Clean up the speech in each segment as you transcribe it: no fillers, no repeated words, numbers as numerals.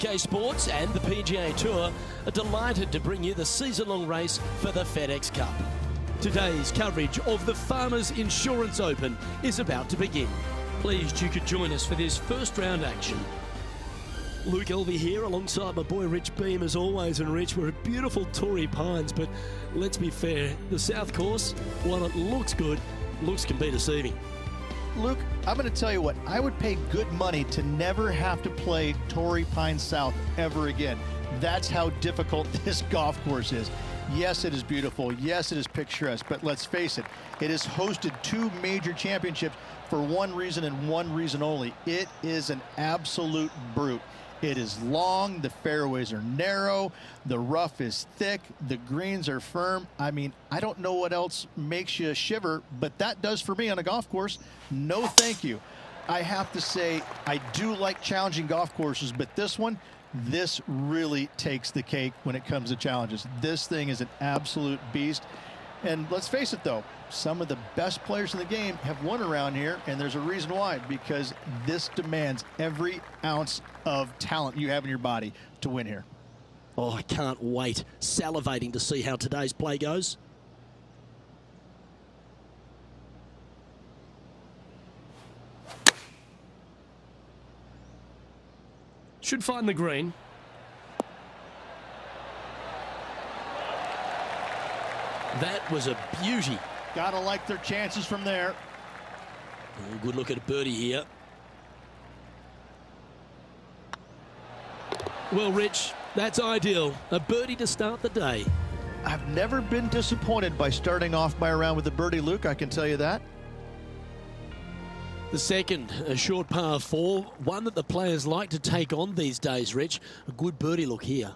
BJ Sports and the PGA Tour are delighted to bring you the season-long race for the FedEx Cup. Today's coverage of the Farmers Insurance Open is about to begin. Pleased you could join us for this first round action. Luke Elvey here alongside my boy Rich Beam as always. And Rich, we're at beautiful Torrey Pines, but let's be fair, the South Course, while it looks good, looks can be deceiving. Luke, I'm going to tell you what, I would pay good money to never have to play Torrey Pines South ever again. That's how difficult this golf course is. Yes, it is beautiful. Yes, it is picturesque, but let's face it, it has hosted two major championships for one reason and one reason only. It is an absolute brute. It is long, the fairways are narrow, the rough is thick, the greens are firm. I mean, I don't know what else makes you shiver, but that does for me on a golf course. No thank you. I have to say, I do like challenging golf courses, but this really takes the cake when it comes to challenges. This thing is an absolute beast. And let's face it though, some of the best players in the game have won around here, and there's a reason why, because this demands every ounce of talent you have in your body to win here. Oh, I can't wait. Salivating to see how today's play goes. Should find the green. That was a beauty. Gotta like their chances from there. Oh, good look at a birdie here. Well, Rich, that's ideal. A birdie to start the day. I've never been disappointed by starting off my round with a birdie, Luke, I can tell you that. The second, a short par 4, one that the players like to take on these days, Rich. A good birdie look here.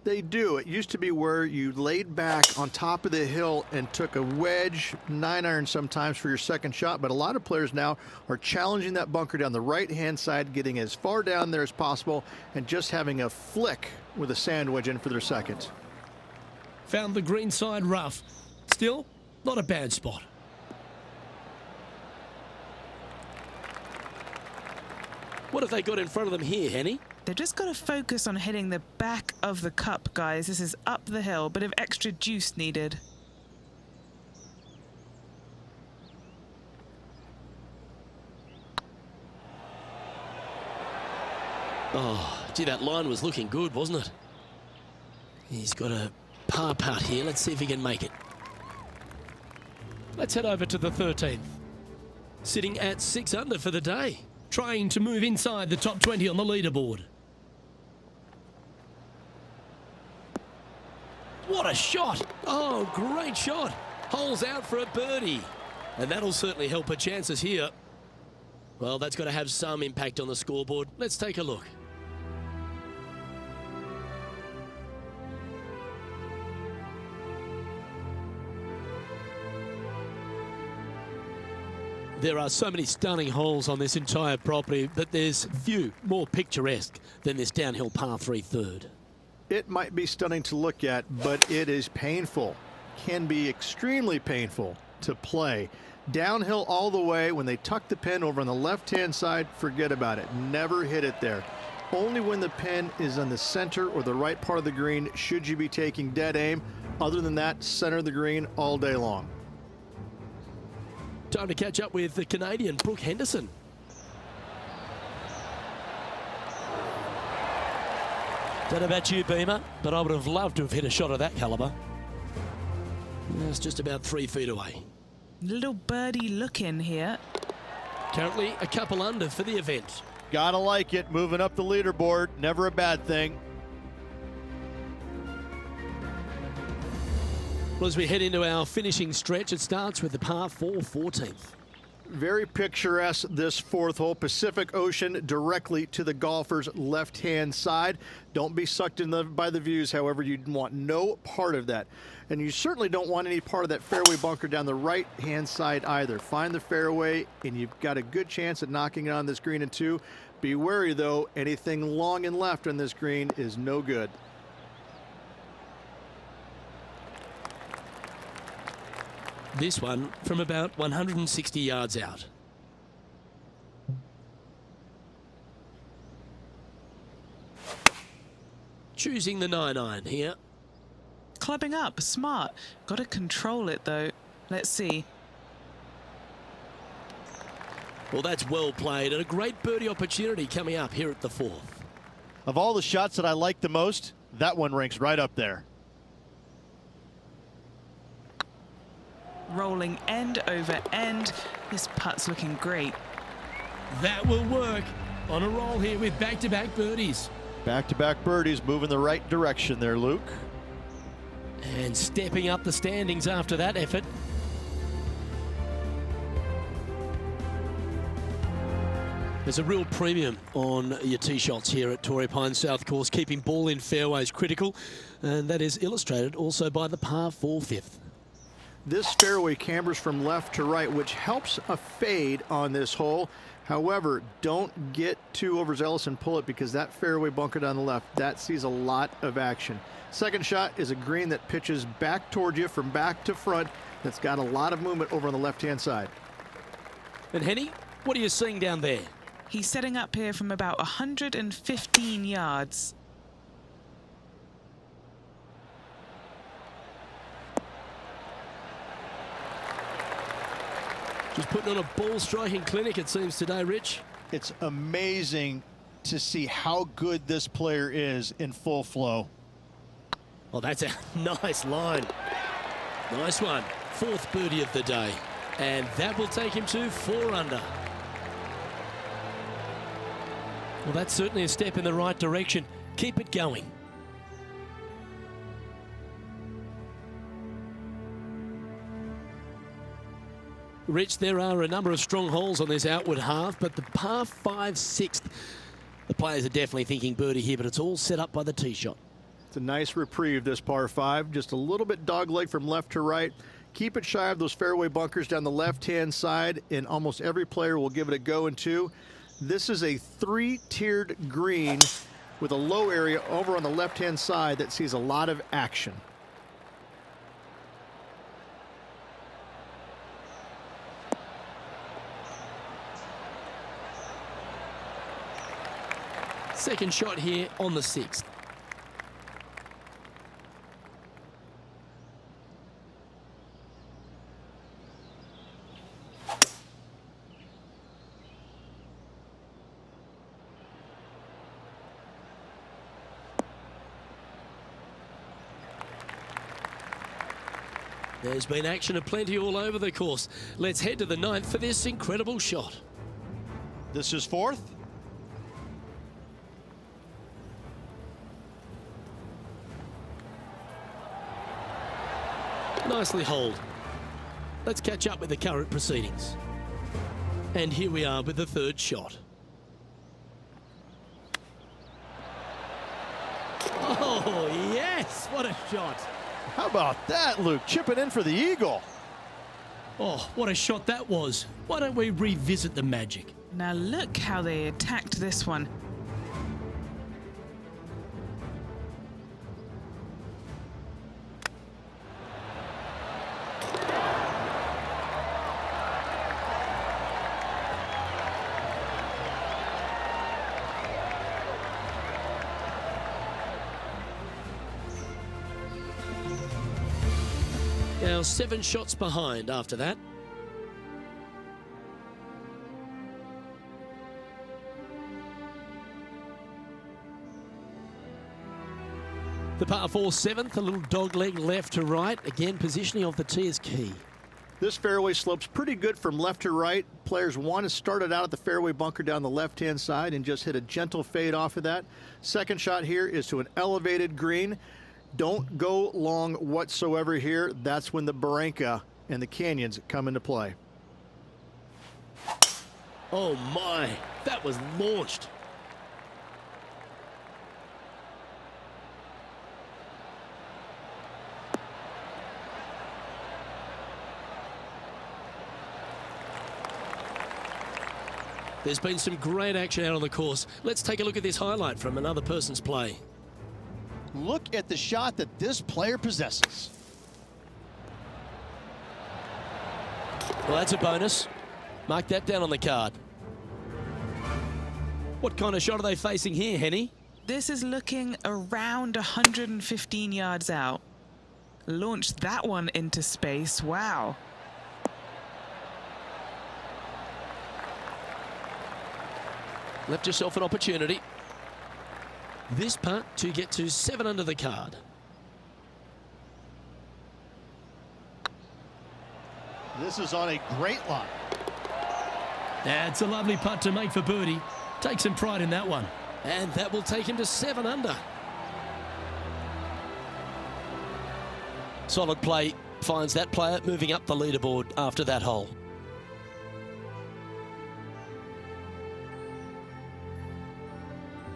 They do. It used to be where you laid back on top of the hill and took a wedge, 9-iron sometimes for your second shot, but a lot of players now are challenging that bunker down the right-hand side, getting as far down there as possible, and just having a flick with a sand wedge in for their second. Found the green side rough. Still, not a bad spot. What have they got in front of them here, Henny? They've just got to focus on hitting the back of the cup, guys. This is up the hill, bit of extra juice needed. Oh, gee, that line was looking good, wasn't it? He's got a par putt here. Let's see if he can make it. Let's head over to the 13th. Sitting at 6 under for the day. Trying to move inside the top 20 on the leaderboard. What a shot! Oh, great shot. Holes out for a birdie. And that'll certainly help her chances here. Well, that's got to have some impact on the scoreboard. Let's take a look. There are so many stunning holes on this entire property, but there's few more picturesque than this downhill par 3 third. It might be stunning to look at, but it is painful. Can be extremely painful to play. Downhill all the way. When they tuck the pin over on the left-hand side, forget about it. Never hit it there. Only when the pin is on the center or the right part of the green should you be taking dead aim. Other than that, center of the green all day long. Time to catch up with the Canadian Brooke Henderson. Don't know about you, Beamer, but I would have loved to have hit a shot of that caliber. That's just about 3 feet away. Little birdie look in here. Currently a couple under for the event. Gotta like it, moving up the leaderboard, never a bad thing. Well, as we head into our finishing stretch, it starts with the par 4 14th. Very picturesque, this 4th hole. Pacific Ocean directly to the golfer's left-hand side. Don't be sucked in by the views, however. You want no part of that. And you certainly don't want any part of that fairway bunker down the right-hand side either. Find the fairway, and you've got a good chance at knocking it on this green in 2. Be wary, though. Anything long and left on this green is no good. This one from about 160 yards out. choosing the 9-iron here. Clubbing up, smart. Got to control it though. Let's see. Well, that's well played and a great birdie opportunity coming up here at the 4th. Of all the shots that I like the most, that one ranks right up there. Rolling end over end. This putt's looking great. That will work. On a roll here with back-to-back birdies. Back-to-back birdies, moving the right direction there, Luke. And stepping up the standings after that effort. There's a real premium on your tee shots here at Torrey Pines South Course, keeping ball in fairways critical, and that is illustrated also by the par 4 fifth. This fairway cambers from left to right, which helps a fade on this hole. However, don't get too overzealous and pull it, because that fairway bunker down the left, that sees a lot of action. Second shot is a green that pitches back towards you from back to front. That's got a lot of movement over on the left-hand side. And Henny, what are you seeing down there? He's setting up here from about 115 yards. Just putting on a ball striking clinic, it seems, today, Rich. It's amazing to see how good this player is in full flow. Oh, that's a nice line. Nice one. 4th birdie of the day. And that will take him to 4 under. Well, that's certainly a step in the right direction. Keep it going. Rich, there are a number of strong holes on this outward half, but the par 5 6th, the players are definitely thinking birdie here, but it's all set up by the tee shot. It's a nice reprieve, this par 5. Just a little bit dogleg from left to right. Keep it shy of those fairway bunkers down the left-hand side, and almost every player will give it a go in 2. This is a 3-tiered green with a low area over on the left-hand side that sees a lot of action. Second shot here on the 6th. There's been action aplenty all over the course. Let's head to the 9th for this incredible shot. This is 4th. Nicely holed. Let's catch up with the current proceedings. And here we are with the 3rd shot. Oh, yes! What a shot! How about that, Luke? Chipping in for the eagle. Oh, what a shot that was. Why don't we revisit the magic? Now look how they attacked this one. Now 7 shots behind after that. The par 4 7th, a little dog leg left to right. Again, positioning of the tee is key. This fairway slopes pretty good from left to right. Players want to start it out at the fairway bunker down the left-hand side and just hit a gentle fade off of that. Second shot here is to an elevated green. Don't go long whatsoever here. That's when the barranca and the canyons come into play. Oh my, that was launched. There's been some great action out on the course. Let's take a look at this highlight from another person's play. Look at the shot that this player possesses. Well, that's a bonus. Mark that down on the card. What kind of shot are they facing here, Henny? This is looking around 115 yards out. Launched that one into space. Wow. Left yourself an opportunity. This putt to get to 7 under the card. This is on a great line. That's a lovely putt to make for birdie. Take some pride in that one. And that will take him to 7 under. Solid play finds that player moving up the leaderboard after that hole.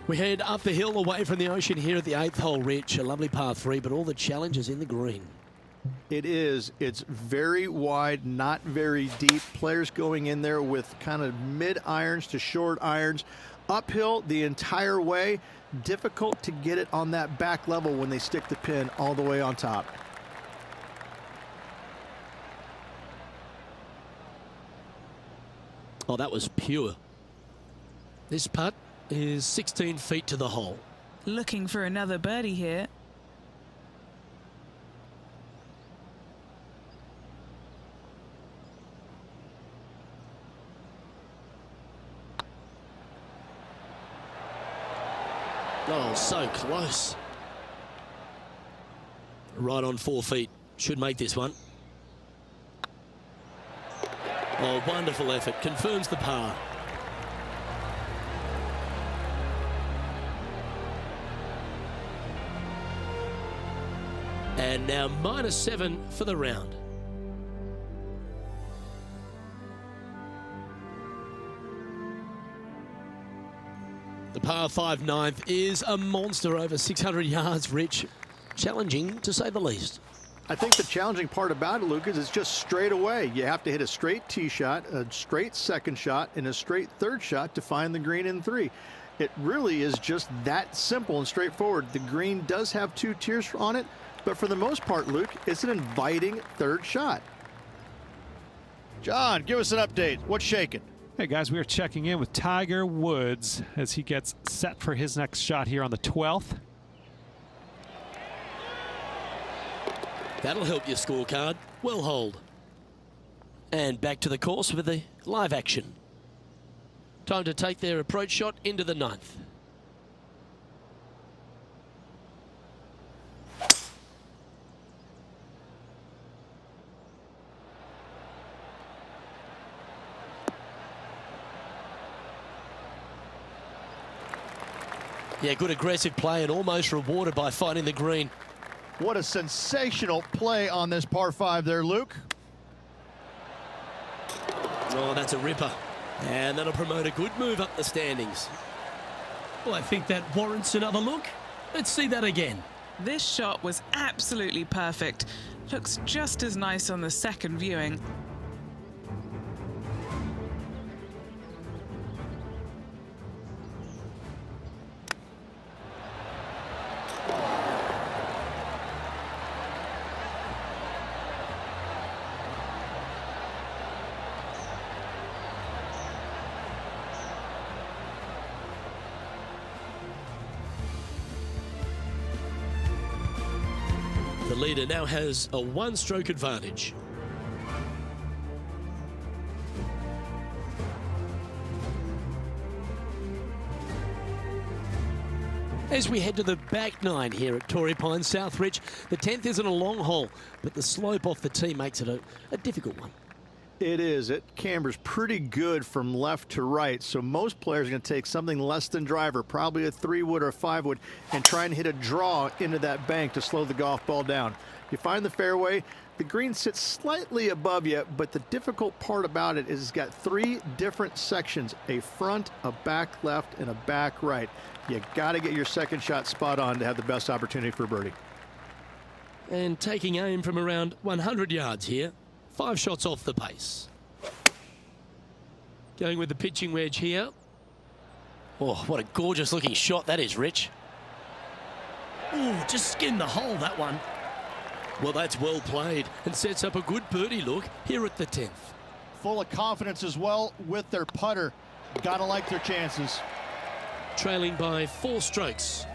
We head up the hill away from the ocean here at the 8th hole, Rich. A lovely par 3, but all the challenges in the green. It is. It's very wide, not very deep. Players going in there with kind of mid irons to short irons. Uphill the entire way. Difficult to get it on that back level when they stick the pin all the way on top. Oh, that was pure. This putt is 16 feet to the hole. Looking for another birdie here. Oh, so close. Right on 4 feet. Should make this one. Oh, wonderful effort. Confirms the par. And now -7 for the round. The par 5 ninth is a monster over 600 yards, Rich. Challenging, to say the least. I think the challenging part about it, Lucas, is just straight away. You have to hit a straight tee shot, a straight second shot, and a straight third shot to find the green in 3. It really is just that simple and straightforward. The green does have 2 tiers on it, but for the most part, Luke, it's an inviting third shot. John, give us an update. What's shaking? Hey guys, we are checking in with Tiger Woods as he gets set for his next shot here on the 12th. That'll help your scorecard. Well hold. And back to the course with the live action. Time to take their approach shot into the 9th. Yeah, good aggressive play and almost rewarded by finding the green. What a sensational play on this par 5 there, Luke. Oh, that's a ripper. And that'll promote a good move up the standings. Well, I think that warrants another look. Let's see that again. This shot was absolutely perfect. Looks just as nice on the second viewing. The leader now has a 1-stroke advantage. As we head to the back 9 here at Torrey Pines South Ridge, the 10th isn't a long hole, but the slope off the tee makes it a difficult one. It is. It cambers pretty good from left to right, so most players are going to take something less than driver, probably a 3-wood or a 5-wood, and try and hit a draw into that bank to slow the golf ball down. You find the fairway, the green sits slightly above you, but the difficult part about it is it's got 3 different sections, a front, a back left, and a back right. You got to get your second shot spot on to have the best opportunity for birdie. And taking aim from around 100 yards here. 5 shots off the pace. Going with the pitching wedge here. Oh, what a gorgeous looking shot that is, Rich. Ooh, just skinned the hole, that one. Well, that's well played and sets up a good birdie look here at the 10th. Full of confidence as well with their putter. Gotta like their chances. trailing by 4 strokes.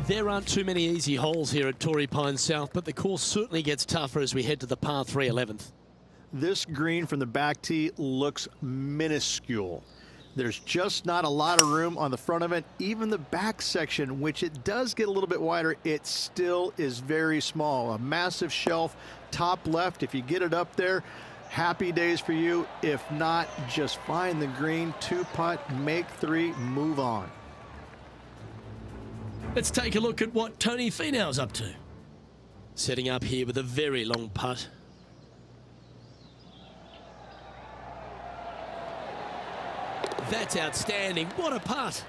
There aren't too many easy holes here at Torrey Pines South, but the course certainly gets tougher as we head to the par 3 11th. This green from the back tee looks minuscule. There's just not a lot of room on the front of it. Even the back section, which it does get a little bit wider, it still is very small. A massive shelf, top left. If you get it up there, happy days for you. If not, just find the green, 2-putt, make 3, move on. Let's take a look at what Tony Finau's up to. Setting up here with a very long putt. That's outstanding. What a putt.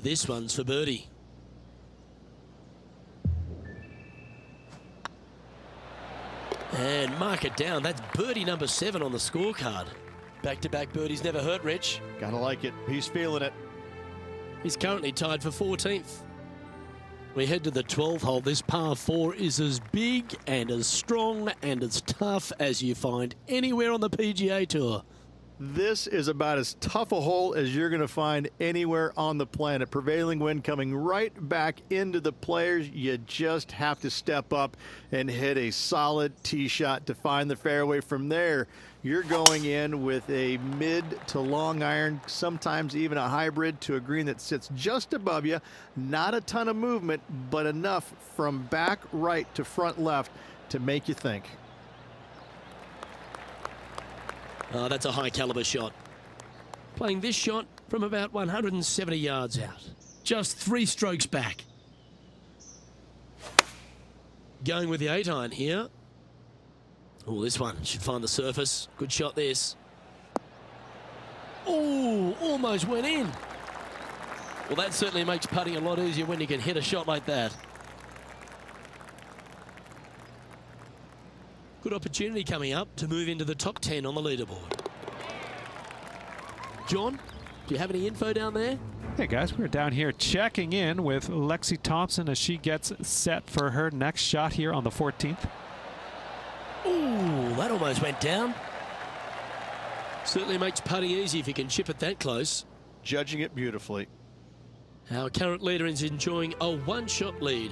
This one's for birdie. And mark it down. That's birdie number 7 on the scorecard. Back-to-back birdies never hurt, Rich. Gotta like it. He's feeling it. He's currently tied for 14th. We head to the 12th hole. This par 4 is as big and as strong and as tough as you find anywhere on the PGA Tour. This is about as tough a hole as you're going to find anywhere on the planet. Prevailing wind coming right back into the players. You just have to step up and hit a solid tee shot to find the fairway. From there, you're going in with a mid to long iron, sometimes even a hybrid, to a green that sits just above you. Not a ton of movement, but enough from back right to front left to make you think. Oh, that's a high caliber shot. Playing this shot from about 170 yards out. Just 3 strokes back. Going with the 8-iron here. Oh, this one should find the surface. Good shot, this. Oh, almost went in. Well, that certainly makes putting a lot easier when you can hit a shot like that. Good opportunity coming up to move into the top 10 on the leaderboard. John, do you have any info down there? Hey guys, we're down here checking in with Lexi Thompson as she gets set for her next shot here on the 14th. Ooh, that almost went down. Certainly makes putting easy if you can chip it that close. Judging it beautifully. Our current leader is enjoying a 1-shot lead.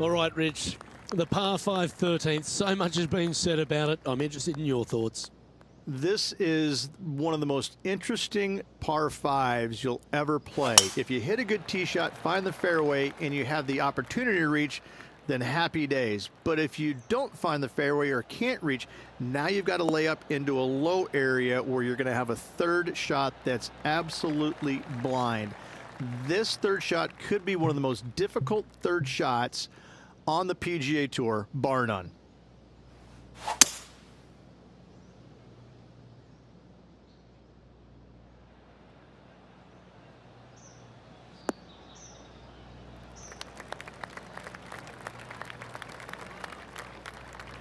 All right, Rich, the par 5 13th, so much has been said about it. I'm interested in your thoughts. This is one of the most interesting par 5s you'll ever play. If you hit a good tee shot, find the fairway, and you have the opportunity to reach, then happy days. But if you don't find the fairway or can't reach, now you've got to lay up into a low area where you're going to have a third shot that's absolutely blind. This third shot could be one of the most difficult third shots on the PGA Tour, bar none.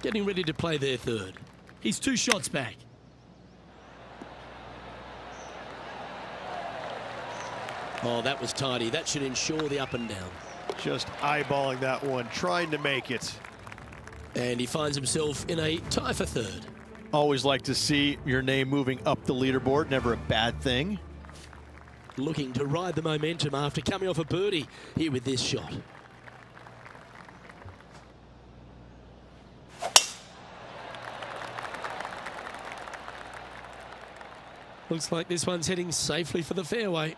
Getting ready to play their third. He's 2 shots back. Oh, that was tidy. That should ensure the up and down. Just eyeballing that one, trying to make it. And he finds himself in a tie for third. Always like to see your name moving up the leaderboard, never a bad thing. Looking to ride the momentum after coming off a birdie here with this shot. Looks like this one's heading safely for the fairway.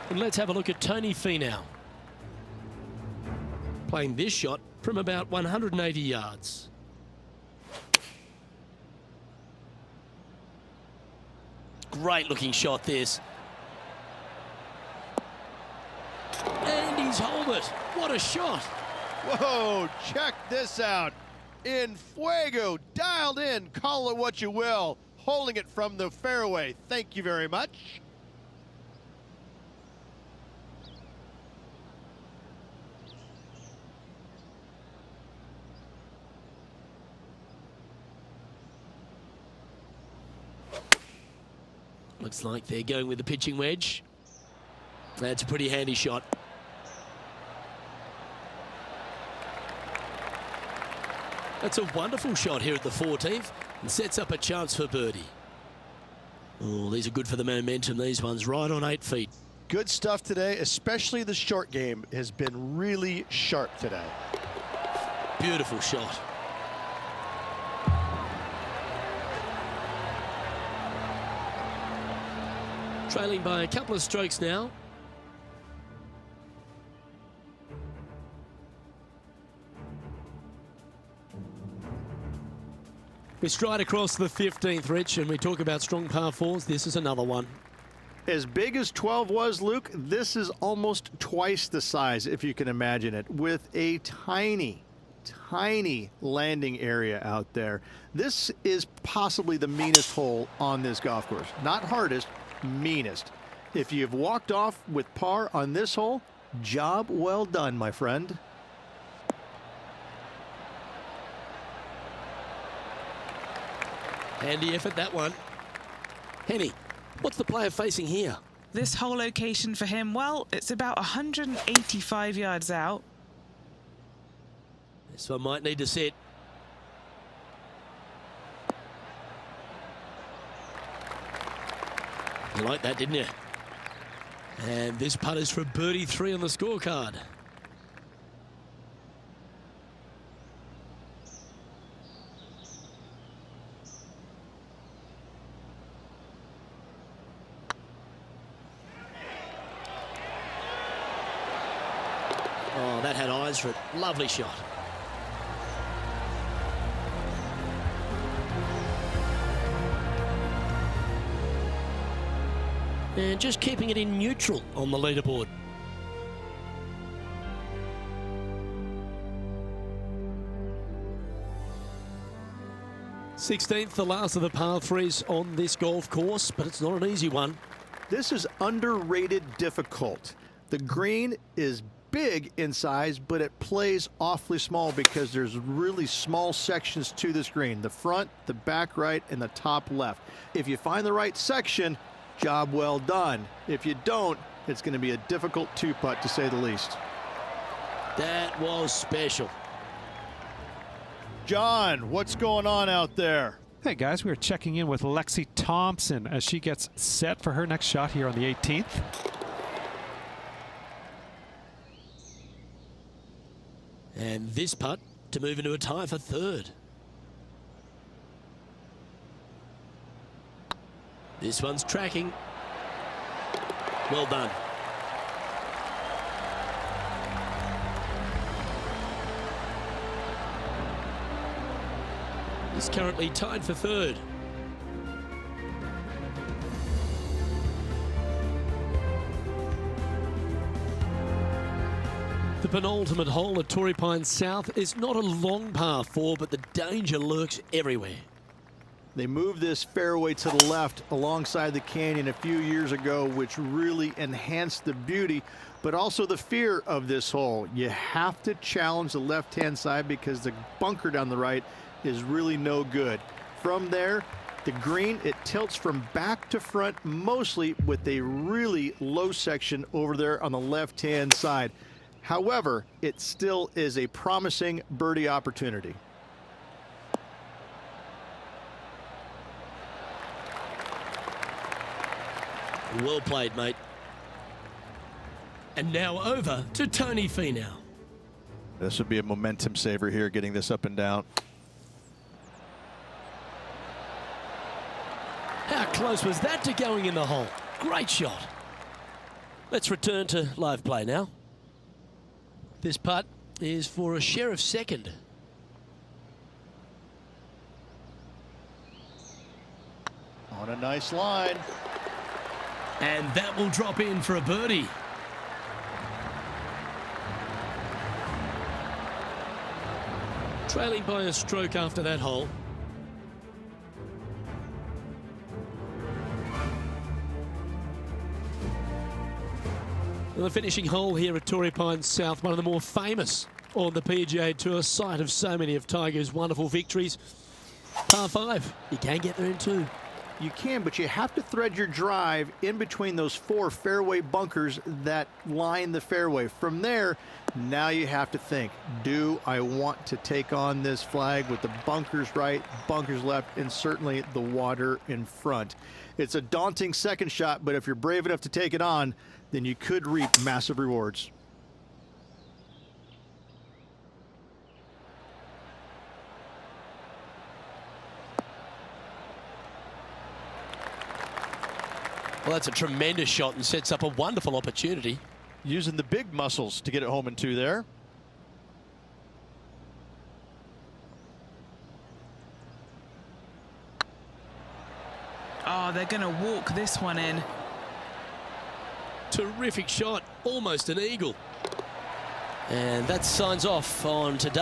And let's have a look at Tony Finau. Playing this shot from about 180 yards. Great looking shot, this. And he's holed it. What a shot. Whoa, check this out. In fuego, dialed in, call it what you will. Holding it from the fairway. Thank you very much. Looks like they're going with the pitching wedge. That's a pretty handy shot. That's a wonderful shot here at the 14th and sets up a chance for birdie. Oh, these are good for the momentum, these ones, right on 8 feet. Good stuff today, especially the short game has been really sharp today. Beautiful shot. Trailing by a couple of strokes now. We stride across the 15th, Rich, and we talk about strong par fours. This is another one. As big as 12 was, Luke, this is almost twice the size, if you can imagine it, with a tiny landing area out there. This is possibly the meanest hole on this golf course. Not hardest, meanest. If you've walked off with par on this hole, job well done, my friend. Handy effort, that one. Henny, what's the player facing here? This whole location for him, well, it's about 185 yards out. This one might need to sit. You like that, didn't you? And this putt is for birdie 3 on the scorecard. Oh, that had eyes for it. Lovely shot. And just keeping it in neutral on the leaderboard. "16th, the last of the par 3s on this golf course, but it's not an easy one. This is underrated difficult. The green is big in size, but it plays awfully small because there's really small sections to this green. The front, the back right, and the top left. If you find the right section, job well done. If you don't, it's going to be a difficult 2-putt to say the least. That was special. John, what's going on out there? Hey guys, we are checking in with Lexi Thompson as she gets set for her next shot here on the 18th. And this putt to move into a tie for 3rd. This one's tracking. Well done. He's currently tied for 3rd. The penultimate hole at Torrey Pines South is not a long par 4, but the danger lurks everywhere. They moved this fairway to the left alongside the canyon a few years ago, which really enhanced the beauty, but also the fear of this hole. You have to challenge the left-hand side because the bunker down the right is really no good. From there, the green, it tilts from back to front mostly with a really low section over there on the left-hand side. However, it still is a promising birdie opportunity. Well played, mate. And now over to Tony Finau. This would be a momentum saver here, getting this up and down. How close was that to going in the hole? Great shot. Let's return to live play now. This putt is for a share of 2nd. On a nice line. And that will drop in for a birdie. Trailing by a stroke after that hole. The finishing hole here at Torrey Pines South, one of the more famous on the PGA Tour, site of so many of Tiger's wonderful victories. Par 5, you can get there in 2. You can, but you have to thread your drive in between those 4 fairway bunkers that line the fairway. From there, now you have to think, do I want to take on this flag with the bunkers right, bunkers left, and certainly the water in front? It's a daunting second shot, but if you're brave enough to take it on, then you could reap massive rewards. Well, that's a tremendous shot and sets up a wonderful opportunity. Using the big muscles to get it home in 2 there. Oh, they're going to walk this one in. Terrific shot, almost an eagle. And that signs off on today.